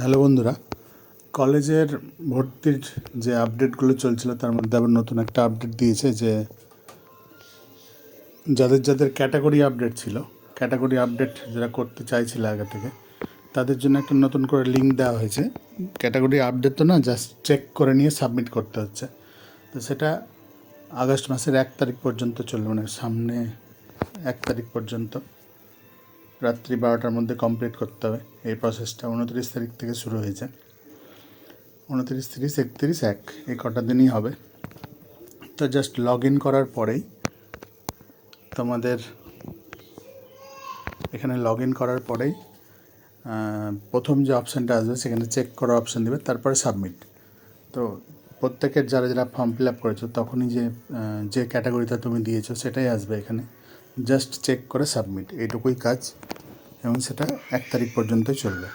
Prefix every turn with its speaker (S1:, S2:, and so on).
S1: Hello বন্ধুরা, কলেজের ভর্তির যে আপডেটগুলো চলছিল তার মধ্যে আবার নতুন একটা আপডেট দিয়েছে যে যাদের যাদের ক্যাটাগরি আপডেট ছিল, ক্যাটাগরি আপডেট যারা করতে চাইছিল আগে থেকে, তাদের জন্য একটা নতুন করে লিঙ্ক দেওয়া হয়েছে। ক্যাটাগরি আপডেট তো না, জাস্ট চেক করে নিয়ে সাবমিট করতে হচ্ছে। তো সেটা আগস্ট মাসের 1 তারিখ পর্যন্ত চলবে, মানে সামনে 1 তারিখ পর্যন্ত রাত্রি 12টার মধ্যে কমপ্লিট করতে হবে। এই প্রসেসটা 29 তারিখ থেকে শুরু হয়েছে। 29, 30, 31, 1 এই কটা দিনই হবে। তো জাস্ট লগ ইন করার পরেই তোমাদের এখানে লগ ইন করার পরেই প্রথম যে অপশানটা আসবে সেখানে চেক করার অপশান দেবে, তারপরে সাবমিট। তো প্রত্যেকের যারা যারা ফর্ম ফিল আপ করেছো তখনই যে ক্যাটাগরিটা তুমি দিয়েছো সেটাই আসবে এখানে। জাস্ট চেক করে সাবমিট, এইটুকুই কাজ, এবং সেটা 1 তারিখ পর্যন্তই চলবে।